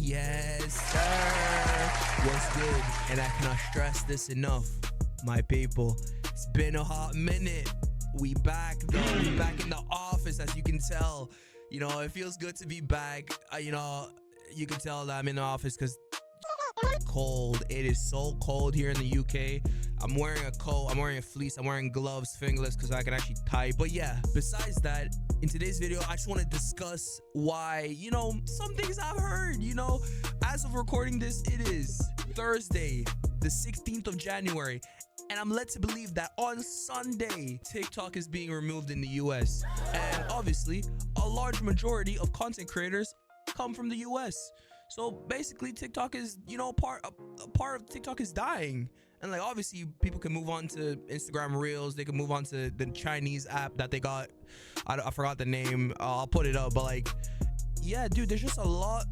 Yes, sir. What's good? And I cannot stress this enough, my people. It's been a hot minute. We back though. We back in the office, as you can tell. You know, it feels good to be back. You know, you can tell that I'm in the office because cold. It is so cold here in the UK. I'm wearing a coat, I'm wearing a fleece, I'm wearing gloves, fingerless, because I can actually type. But yeah, besides that, in today's video, I just want to discuss why, you know, some things I've heard, you know, as of recording this, it is Thursday, the 16th of January. And I'm led to believe that on Sunday, TikTok is being removed in the US. And obviously, a large majority of content creators come from the US. So basically, TikTok is, you know, a part of TikTok is dying. And like, obviously, people can move on to Instagram Reels. They can move on to the Chinese app that they got. I forgot the name. I'll put it up. But like, yeah, dude, there's just a lot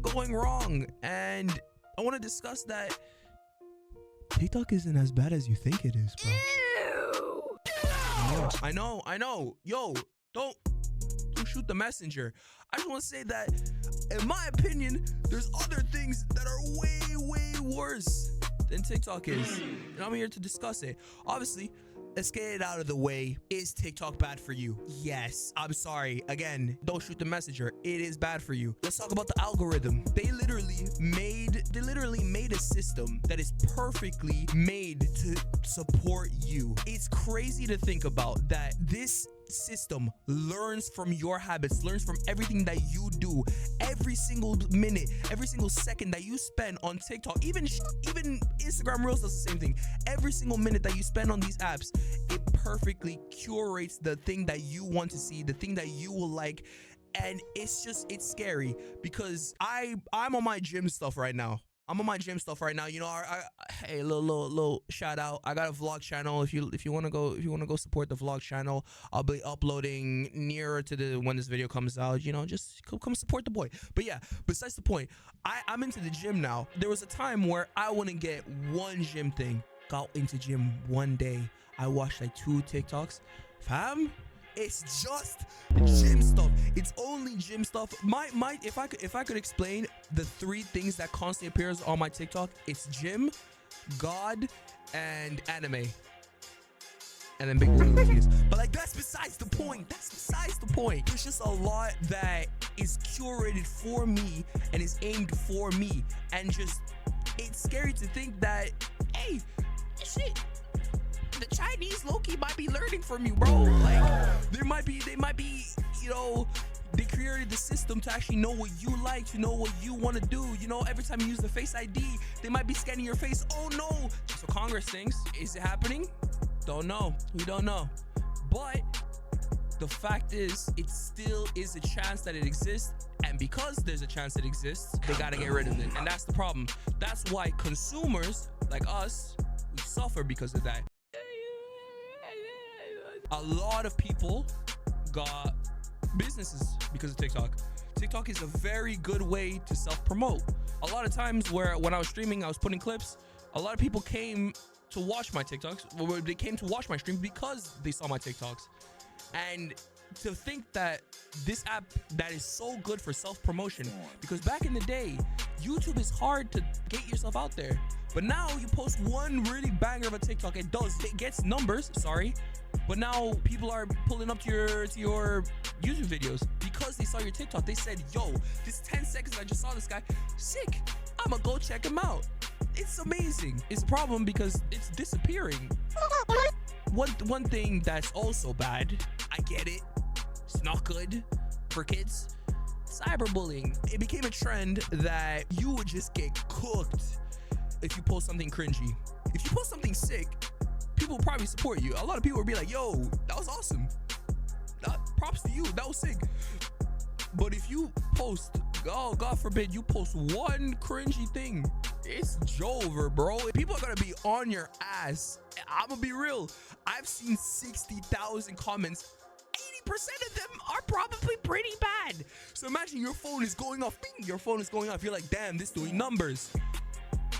going wrong. And I want to discuss that TikTok isn't as bad as you think it is, bro. Ew. I know. Yo, don't shoot the messenger. I just want to say that, in my opinion, there's other things that are way worse than TikTok is. And I'm here to discuss it. Obviously, let's get it out of the way. Is TikTok bad for you? Yes. I'm sorry. Again, don't shoot the messenger. It is bad for you. Let's talk about the algorithm. They literally made a system that is perfectly made to support you. It's crazy to think about that this system learns from your habits, learns from everything that you do, every single minute, every single second that you spend on TikTok, even Instagram Reels does the same thing. Every single minute that you spend on these apps, it perfectly curates the thing that you want to see, the thing that you will like. And it's scary because I'm on my gym stuff right now. You know, hey, little shout out. I got a vlog channel. If you want to go support the vlog channel, I'll be uploading nearer to when this video comes out. You know, just come support the boy. But yeah, besides the point, I'm into the gym now. There was a time where I wouldn't get one gym thing. Got into gym one day. I watched like 2 TikToks. Fam, it's just gym stuff. It's only gym stuff. If I could explain the 3 things that constantly appears on my TikTok, it's gym, God, and anime. And then big movies. But like, that's besides the point. There's just a lot that is curated for me and is aimed for me. And just, it's scary to think that, hey, shit, the Chinese low-key might be learning from you, bro. Like, they might be, you know, they created the system to actually know what you like, to know what you want to do. You know, every time you use the Face ID, they might be scanning your face. Oh no. So Congress thinks, is it happening? Don't know. We don't know. But the fact is, it still is a chance that it exists. And because there's a chance it exists, they got to get rid of it. And that's the problem. That's why consumers like us, we suffer because of that. A lot of people got businesses because of TikTok. TikTok is a very good way to self-promote. A lot of times when I was streaming, I was putting clips. A lot of people came to watch my TikToks. They came to watch my stream because they saw my TikToks. And to think that this app that is so good for self-promotion, because back in the day, YouTube is hard to get yourself out there. But now you post one really banger of a TikTok, it gets numbers, sorry. But now people are pulling up to your YouTube videos because they saw your TikTok. They said, yo, this 10 seconds I just saw this guy, sick. I'ma go check him out. It's amazing. It's a problem because it's disappearing. One thing that's also bad, I get it, it's not good for kids, cyberbullying. It became a trend that you would just get cooked if you post something cringy. If you post something sick, people will probably support you. A lot of people will be like, yo, that was awesome. Props to you, that was sick. But if you post, oh, God forbid, you post one cringy thing, it's over, bro. People are gonna be on your ass. I'm gonna be real. I've seen 60,000 comments. 80% of them are probably pretty bad. So imagine your phone is going off. Bing, your phone is going off. You're like, damn, this doing numbers.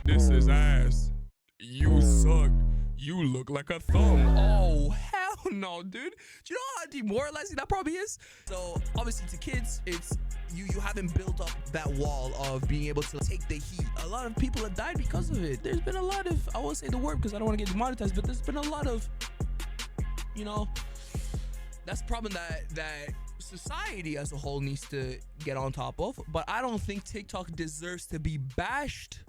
This is ass. You suck. You look like a thumb. Oh, hell no, dude. Do you know how demoralizing that probably is? So obviously to kids, it's you haven't built up that wall of being able to take the heat. A lot of people have died because of it. There's been a lot of, I won't say the word because I don't want to get demonetized, but there's been a lot of, that's a problem that society as a whole needs to get on top of. But I don't think TikTok deserves to be bashed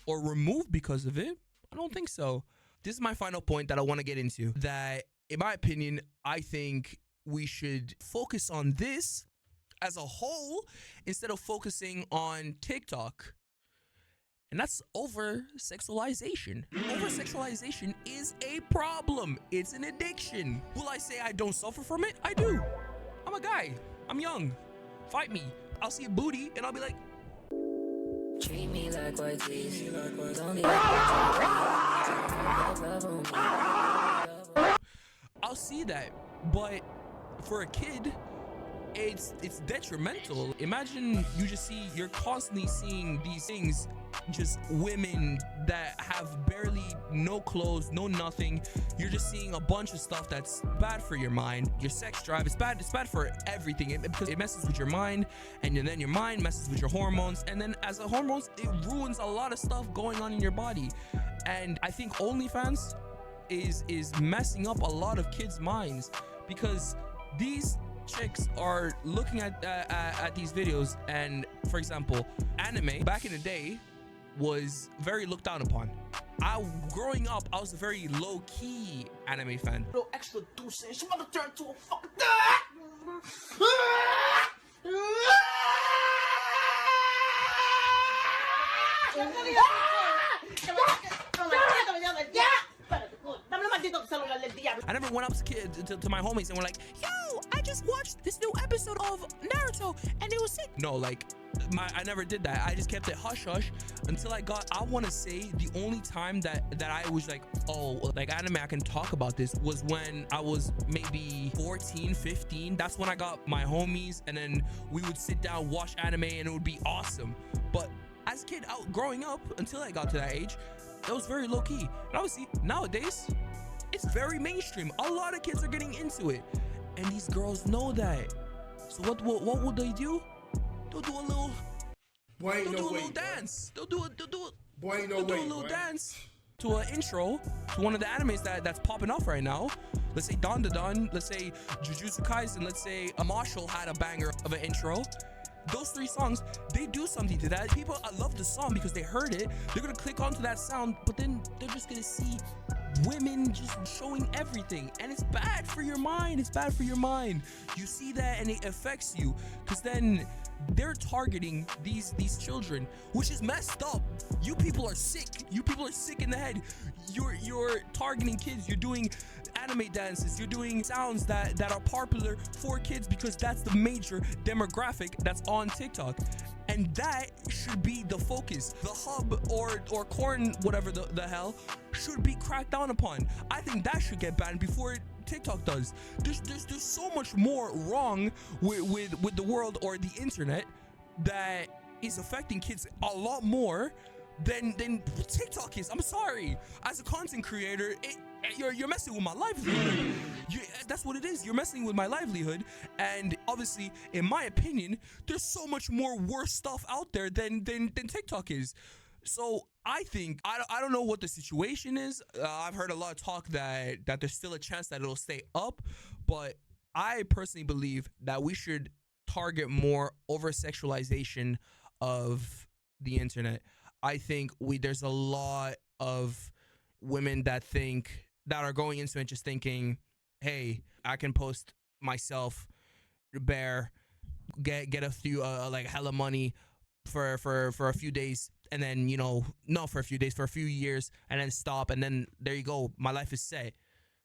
or removed because of it. I don't think so. This is my final point that I want to get into. That, in my opinion, I think we should focus on this as a whole instead of focusing on TikTok. And that's over-sexualization. Over-sexualization is a problem. It's an addiction. Will I say I don't suffer from it? I do. I'm a guy. I'm young. Fight me. I'll see a booty and I'll be like, treat me like white tees. Don't be I'll see that. But for a kid, it's detrimental. Imagine you're constantly seeing these things, just women that have barely no clothes, no nothing. You're just seeing a bunch of stuff that's bad for your mind, your sex drive. It's bad for everything because it messes with your mind, and then your mind messes with your hormones, and then as a hormones, it ruins a lot of stuff going on in your body. And I think OnlyFans is messing up a lot of kids' minds, because these chicks are looking at these videos, and for example, anime back in the day was very looked down upon. Growing up, I was a very low-key anime fan. Little extra deuces, she wanna turn to a fucking I never went up to my homies and were like, yo, I just watched this new episode of Naruto and it was sick. No, like, I never did that. I just kept it hush hush until I want to say the only time that I was like, oh, like anime, I can talk about this, was when I was maybe 14, 15. That's when I got my homies, and then we would sit down, watch anime, and it would be awesome. But as a kid, growing up, until I got to that age, it was very low key. And obviously, nowadays, it's very mainstream. A lot of kids are getting into it, and these girls know that. So what would they do? They'll do a little. Boy, ain't they'll no do a way, little boy. dance. They'll do Boy, ain't no they'll do way, a little boy. dance to an intro to one of the animes that's popping off right now. Let's say Don Da Don. Let's say Jujutsu Kaisen. Let's say a Marshall had a banger of an intro. Those three songs, they do something to that. People love the song because they heard it. They're gonna click onto that sound, but then they're just gonna see women just showing everything, and it's bad for your mind. It's bad for your mind. You see that and it affects you, because then they're targeting these children, which is messed up. You people are sick. You people are sick in the head. You're targeting kids. You're doing anime dances. You're doing sounds that are popular for kids, because that's the major demographic that's on TikTok. And that should be the focus. The hub or corn, whatever the hell, should be cracked down upon. I think that should get banned before TikTok does. There's so much more wrong with the world or the internet that is affecting kids a lot more than TikTok is. I'm sorry. As a content creator, you're messing with my livelihood. That's what it is. You're messing with my livelihood. And obviously, in my opinion, there's so much more worse stuff out there than TikTok is. So I think, I don't know what the situation is. I've heard a lot of talk that there's still a chance that it'll stay up, but I personally believe that we should target more over-sexualization of the internet. I think there's a lot of women that are going into it just thinking, hey, I can post myself bare, get a few like hella money for a few days, and then, not for a few days, for a few years, and then stop, and then there you go, my life is set.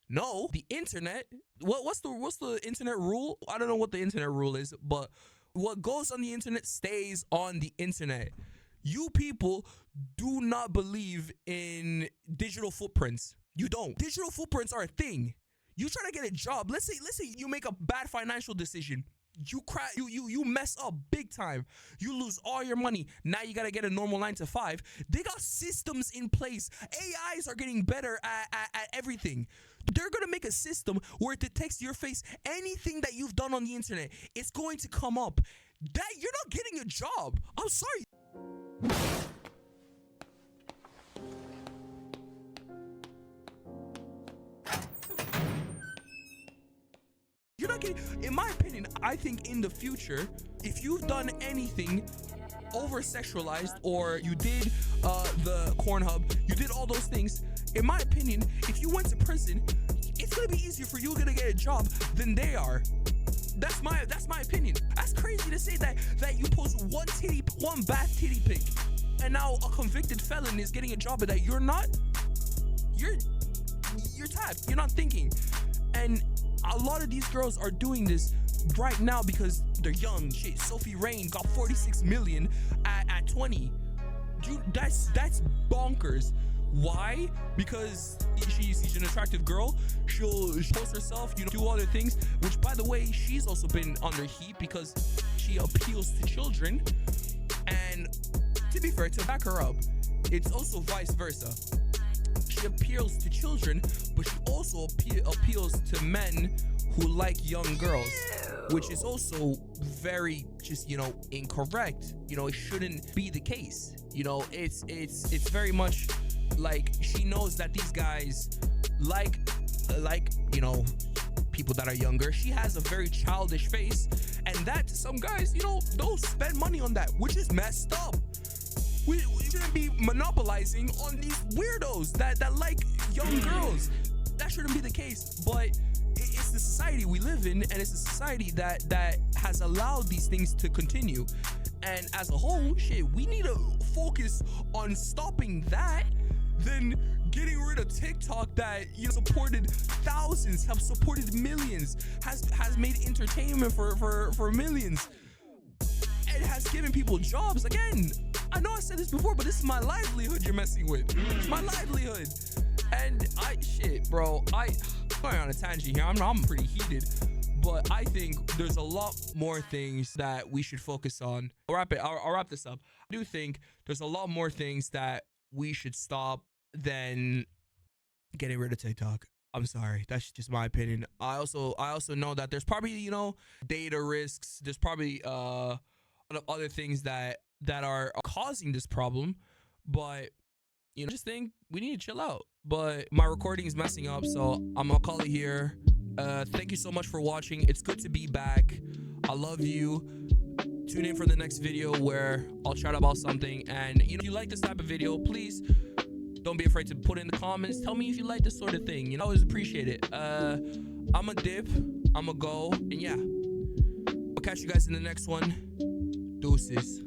No, the internet, what's the internet rule? I don't know what the internet rule is, but what goes on the internet stays on the internet. You people do not believe in digital footprints. You don't. Digital footprints are a thing. You try to get a job. Let's say you make a bad financial decision. You mess up big time. You lose all your money. Now you gotta get a normal 9 to 5. They got systems in place. AIs are getting better at everything. They're gonna make a system where it detects your face. Anything that you've done on the internet, it's going to come up. that you're not getting a job. I'm sorry. You're not getting, in my opinion, I think in the future, if you've done anything over sexualized, or you did the Pornhub, you did all those things, in my opinion, if you went to prison, it's gonna be easier for you to get a job than they are. That's my opinion. That's crazy to say that you post one bad titty pic, and now a convicted felon is getting a job, but that you're not. You're tapped. You're not thinking. And a lot of these girls are doing this right now because they're young. Shit, Sophie Rain got 46 million at 20. Dude, that's bonkers. Why? Because she's an attractive girl. She'll post herself, do other things, which, by the way, she's also been under heat because she appeals to children. And to be fair, to back her up, it's also vice versa. She appeals to children, but she also appeals to men who like young girls, which is also very just, incorrect. It shouldn't be the case. It's very much like she knows that these guys like people that are younger. She has a very childish face, and that to some guys, they'll spend money on that, which is messed up. We shouldn't be monopolizing on these weirdos that like young girls. That shouldn't be the case, but it's the society we live in, and it's a society that has allowed these things to continue. And as a whole, shit, we need to focus on stopping that than getting rid of TikTok that supported thousands, have supported millions, has made entertainment for millions. It has given people jobs. Again, I know I said this before, but this is my livelihood you're messing with. It's my livelihood. And bro, I'm going on a tangent here. I'm pretty heated, but I think there's a lot more things that we should focus on. I'll wrap this up. I do think there's a lot more things that we should stop than getting rid of TikTok. I'm sorry, that's just my opinion. I also know that there's probably data risks. There's probably other things that are causing this problem, but I just think we need to chill out. But my recording is messing up, so I'm gonna call it here. Thank you so much for watching. It's good to be back. I love you. Tune in for the next video where I'll chat about something. And if you like this type of video, please don't be afraid to put in the comments. Tell me if you like this sort of thing. I always appreciate it. I'm a dip. I'm a go. And yeah, I'll catch you guys in the next one. Deuces.